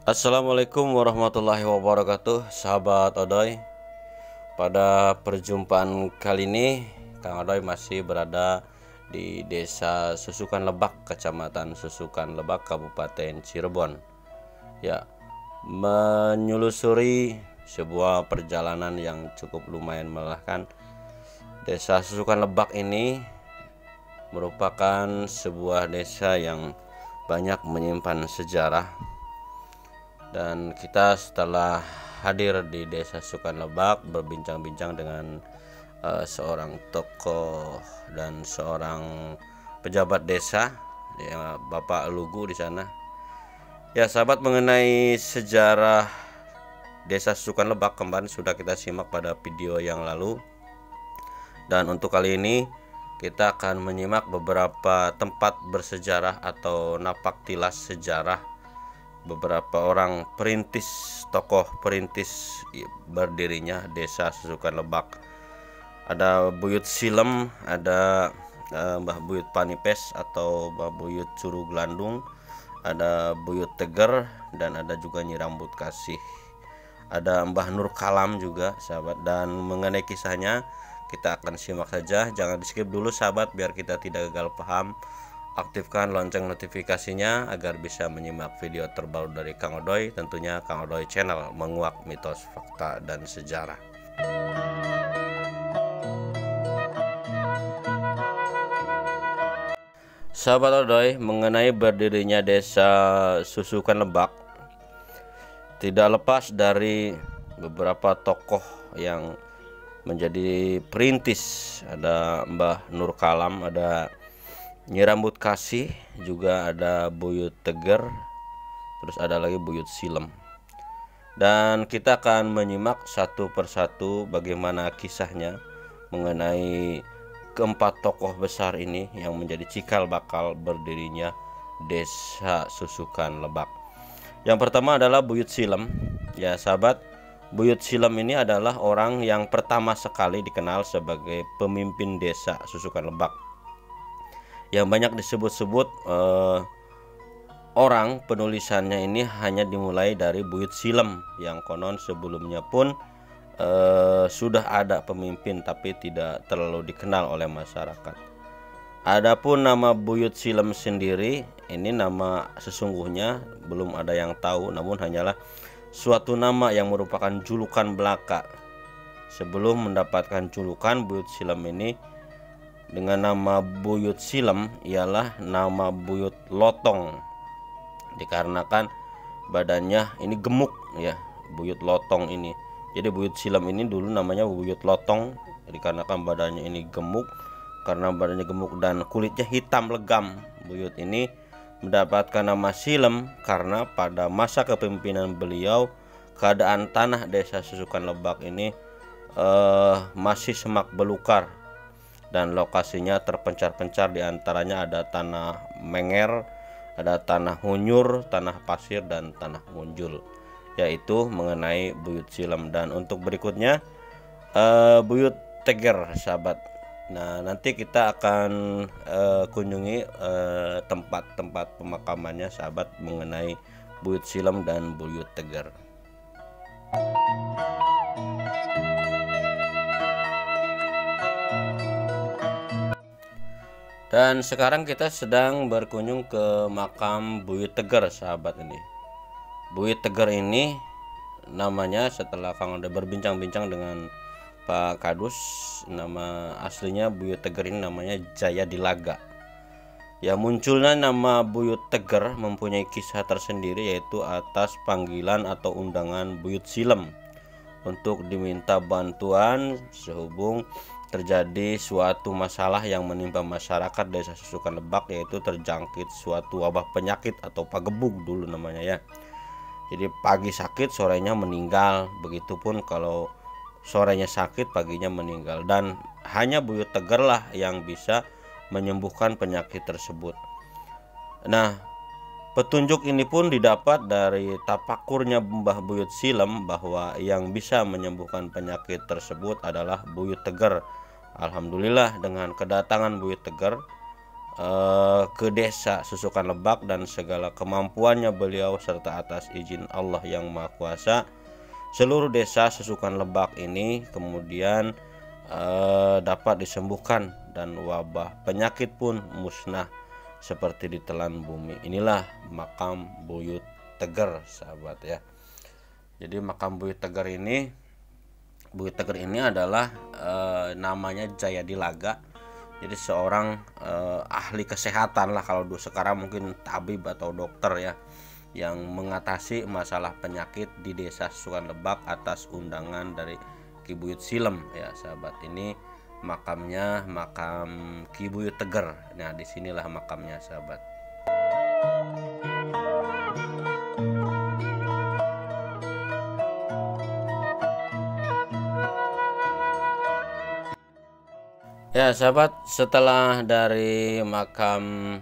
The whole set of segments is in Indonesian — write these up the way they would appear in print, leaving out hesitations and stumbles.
Assalamualaikum warahmatullahi wabarakatuh, sahabat Odoy. Pada perjumpaan kali ini, Kang Odoy masih berada di Desa Susukan Lebak, Kecamatan Susukan Lebak, Kabupaten Cirebon. Ya, menyelusuri sebuah perjalanan yang cukup lumayan melelahkan. Desa Susukan Lebak ini merupakan sebuah desa yang banyak menyimpan sejarah. Dan kita setelah hadir di Desa Susukan Lebak berbincang-bincang dengan seorang tokoh dan seorang pejabat desa, ya, Bapak Lugu di sana. Ya, sahabat, mengenai sejarah Desa Susukan Lebak kemarin sudah kita simak pada video yang lalu. Dan untuk kali ini kita akan menyimak beberapa tempat bersejarah atau napak tilas sejarah beberapa orang perintis, tokoh perintis berdirinya Desa Susukan Lebak. Ada Buyut Silem, ada Mbah Buyut Panipes atau Mbah Buyut Curu Gelandung, ada Buyut Teger, dan ada juga Nyi Rambut Kasih. Ada Mbah Nur Kalam juga, sahabat. Dan mengenai kisahnya kita akan simak saja, jangan di skip dulu sahabat, biar kita tidak gagal paham. Aktifkan lonceng notifikasinya agar bisa menyimak video terbaru dari Kang Odoy, tentunya Kang Odoy Channel, menguak mitos, fakta, dan sejarah. Sahabat Odoy, mengenai berdirinya Desa Susukan Lebak tidak lepas dari beberapa tokoh yang menjadi perintis. Ada Mbah Nur Kalam, ada Nyi Rambut Kasih, juga ada Buyut Teger, terus ada lagi Buyut Silem. Dan kita akan menyimak satu persatu bagaimana kisahnya mengenai keempat tokoh besar ini yang menjadi cikal bakal berdirinya Desa Susukan Lebak. Yang pertama adalah Buyut Silem. Ya sahabat, Buyut Silem ini adalah orang yang pertama sekali dikenal sebagai pemimpin Desa Susukan Lebak. Yang banyak disebut-sebut orang penulisannya ini hanya dimulai dari Buyut Silem, yang konon sebelumnya pun sudah ada pemimpin tapi tidak terlalu dikenal oleh masyarakat. Adapun nama Buyut Silem sendiri, ini nama sesungguhnya belum ada yang tahu, namun hanyalah suatu nama yang merupakan julukan belaka. Sebelum mendapatkan julukan, Buyut Silem ini dengan nama Buyut Silem ialah nama Buyut Lotong, dikarenakan badannya ini gemuk, ya, Buyut Lotong ini. Jadi Buyut Silem ini dulu namanya Buyut Lotong dikarenakan badannya ini gemuk. Karena badannya gemuk dan kulitnya hitam legam, Buyut ini mendapatkan nama Silem karena pada masa kepemimpinan beliau keadaan tanah Desa Susukan Lebak ini masih semak belukar dan lokasinya terpencar-pencar, diantaranya ada tanah menger, ada tanah hunyur, tanah pasir, dan tanah munjul. Yaitu mengenai Buyut Silem. Dan untuk berikutnya Buyut Teger, sahabat. Nah, nanti kita akan kunjungi tempat-tempat pemakamannya, sahabat, mengenai Buyut Silem dan Buyut Teger. Dan sekarang kita sedang berkunjung ke makam Buyut Teger, sahabat. Ini Buyut Teger ini namanya setelah Kang udah berbincang-bincang dengan Pak Kadus, nama aslinya Buyut Teger ini namanya Jaya Dilaga. Ya, munculnya nama Buyut Teger mempunyai kisah tersendiri, yaitu atas panggilan atau undangan Buyut Silem untuk diminta bantuan sehubung terjadi suatu masalah yang menimpa masyarakat Desa Susukan Lebak, yaitu terjangkit suatu wabah penyakit atau pagebug dulu namanya, ya. Jadi pagi sakit, sorenya meninggal. Begitupun kalau sorenya sakit, paginya meninggal. Dan hanya Buyut Teger lah yang bisa menyembuhkan penyakit tersebut. Nah, petunjuk ini pun didapat dari tapakurnya Mbah Buyut Silem bahwa yang bisa menyembuhkan penyakit tersebut adalah Buyut Teger. Alhamdulillah dengan kedatangan Buyut Teger, ke desa Susukan Lebak dan segala kemampuannya beliau serta atas izin Allah yang Maha Kuasa, seluruh desa Susukan Lebak ini kemudian dapat disembuhkan dan wabah penyakit pun musnah seperti ditelan bumi. Inilah makam Buyut Tegar, sahabat ya. Jadi makam Buyut Tegar ini adalah namanya Jayadi Laga. Jadi seorang ahli kesehatan lah, kalau sekarang mungkin tabib atau dokter ya, yang mengatasi masalah penyakit di desa Susukan Lebak atas undangan dari Ki Buyut Silem ya sahabat. Ini makamnya, makam Ki Buyut Tegar. Nah, disinilah makamnya sahabat. Ya sahabat, setelah dari makam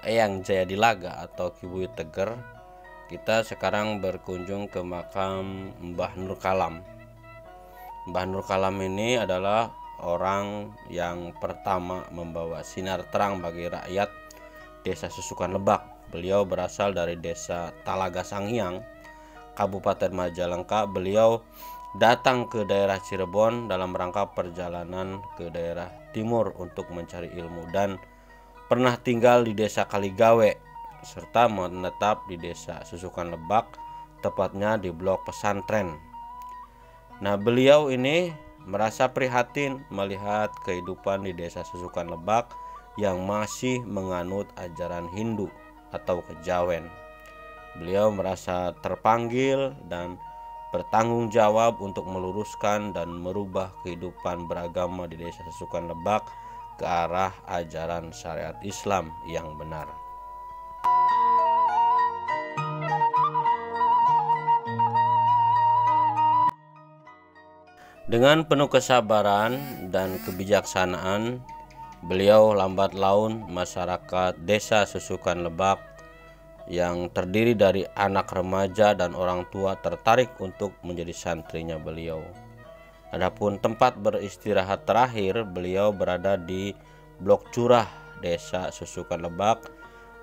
Eyang Jayadi Laga atau Ki Buyut Tegar, kita sekarang berkunjung ke makam Mbah Nur Kalam. Mbah Nur Kalam ini adalah orang yang pertama membawa sinar terang bagi rakyat desa Susukan Lebak. Beliau berasal dari desa Talaga Sanghyang, Kabupaten Majalengka. Beliau datang ke daerah Cirebon dalam rangka perjalanan ke daerah timur untuk mencari ilmu dan pernah tinggal di desa Kaligawe serta menetap di desa Susukan Lebak, tepatnya di blok pesantren. Nah, beliau ini merasa prihatin melihat kehidupan di desa Susukan Lebak yang masih menganut ajaran Hindu atau kejawen. Beliau merasa terpanggil dan bertanggung jawab untuk meluruskan dan merubah kehidupan beragama di desa Susukan Lebak ke arah ajaran syariat Islam yang benar. Dengan penuh kesabaran dan kebijaksanaan, beliau lambat laun masyarakat desa Susukan Lebak yang terdiri dari anak remaja dan orang tua tertarik untuk menjadi santrinya beliau. Adapun tempat beristirahat terakhir beliau berada di Blok Curah, desa Susukan Lebak.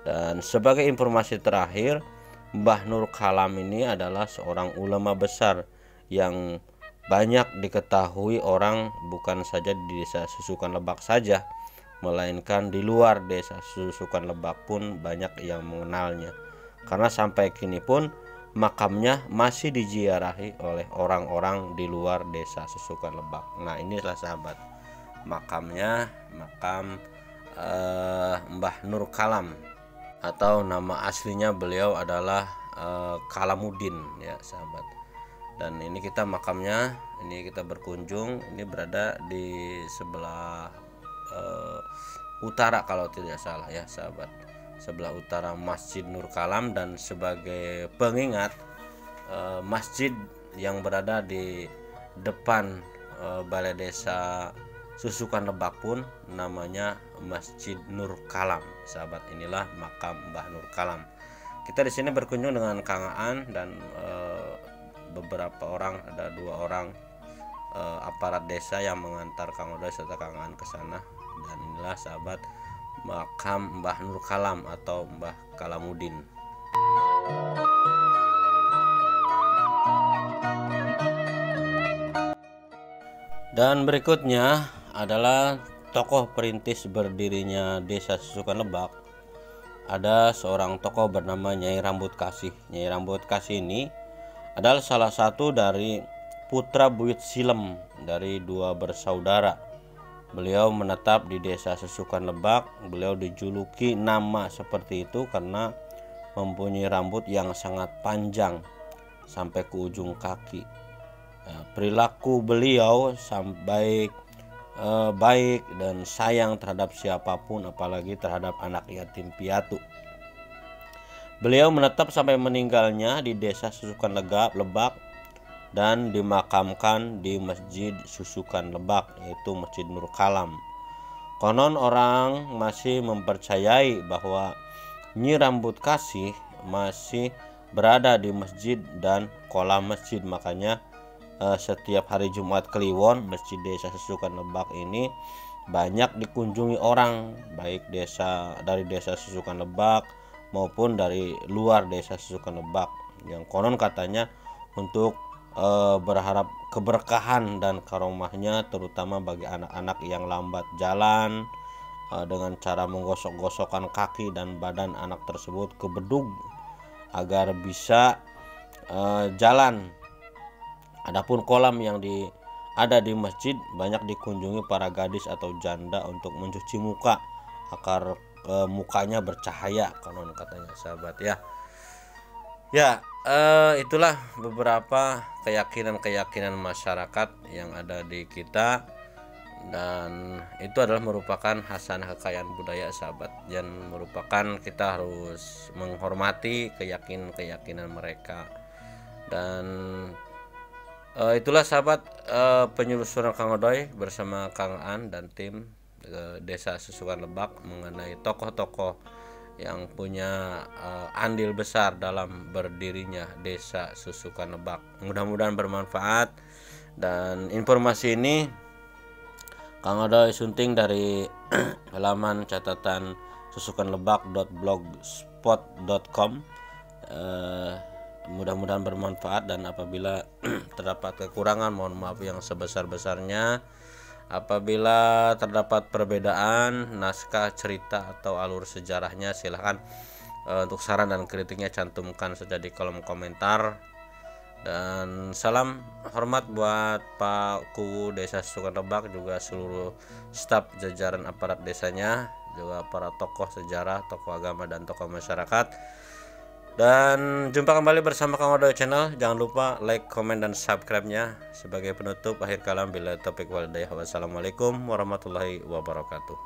Dan sebagai informasi terakhir, Mbah Nur Kalam ini adalah seorang ulama besar yang banyak diketahui orang bukan saja di desa Susukan Lebak saja, melainkan di luar desa Susukan Lebak pun banyak yang mengenalnya, karena sampai kini pun makamnya masih diziarahi oleh orang-orang di luar desa Susukan Lebak. Nah, inilah sahabat makamnya, makam Mbah Nur Kalam, atau nama aslinya beliau adalah Kalamuddin ya sahabat. Dan ini kita makamnya, ini kita berkunjung, ini berada di sebelah utara kalau tidak salah ya sahabat, sebelah utara Masjid Nur Kalam. Dan sebagai pengingat, masjid yang berada di depan balai desa Susukan Lebak pun namanya Masjid Nur Kalam sahabat. Inilah makam Mbah Nur Kalam. Kita di sini berkunjung dengan Kang Aan dan beberapa orang, ada 2 orang aparat desa yang mengantar Kang Oday serta Kang Aan ke sana. Dan inilah sahabat makam Mbah Nur Kalam atau Mbah Kalamuddin. Dan berikutnya adalah tokoh perintis berdirinya desa Susukan Lebak. Ada seorang tokoh bernama Nyai Rambut Kasih. Nyai Rambut Kasih ini adalah salah satu dari putra Buyut Silem dari 2 bersaudara. Beliau menetap di desa Susukan Lebak. Beliau dijuluki nama seperti itu karena mempunyai rambut yang sangat panjang sampai ke ujung kaki. Perilaku beliau baik dan sayang terhadap siapapun, apalagi terhadap anak yatim piatu. Beliau menetap sampai meninggalnya di desa Susukan Lebak dan dimakamkan di Masjid Susukan Lebak, yaitu Masjid Nur Kalam. Konon orang masih mempercayai bahwa Nyi Rambut Kasih masih berada di masjid dan kolam masjid. Makanya setiap hari Jumat Kliwon, masjid desa Susukan Lebak ini banyak dikunjungi orang, baik dari desa Susukan Lebak maupun dari luar desa Susukan Lebak, yang konon katanya untuk berharap keberkahan dan karomahnya, terutama bagi anak-anak yang lambat jalan, dengan cara menggosok-gosokkan kaki dan badan anak tersebut ke bedug agar bisa jalan. Adapun kolam yang ada di masjid banyak dikunjungi para gadis atau janda untuk mencuci muka agar mukanya bercahaya, konon katanya sahabat ya. Ya, itulah beberapa keyakinan masyarakat yang ada di kita, dan itu adalah merupakan hasanah kekayaan budaya sahabat, dan merupakan kita harus menghormati keyakinan mereka. Dan itulah sahabat, penyusuran Kang Odoy bersama Kang An dan tim Desa Susukan Lebak mengenai tokoh-tokoh yang punya andil besar dalam berdirinya Desa Susukan Lebak. Mudah-mudahan bermanfaat, dan informasi ini Kang Odoy sunting dari halaman catatan susukanlebak.blogspot.com. Mudah-mudahan bermanfaat, dan apabila terdapat kekurangan mohon maaf yang sebesar-besarnya. Apabila terdapat perbedaan naskah, cerita, atau alur sejarahnya, silahkan untuk saran dan kritiknya cantumkan saja di kolom komentar. Dan salam hormat buat Pak Kuwu Desa Susukan Lebak, juga seluruh staf jajaran aparat desanya, juga para tokoh sejarah, tokoh agama, dan tokoh masyarakat. Dan jumpa kembali bersama Kang Odoy Channel. Jangan lupa like, komen, dan subscribe-nya. Sebagai penutup, akhir kalam, bila taufiq wal hidayah. Wassalamualaikum warahmatullahi wabarakatuh.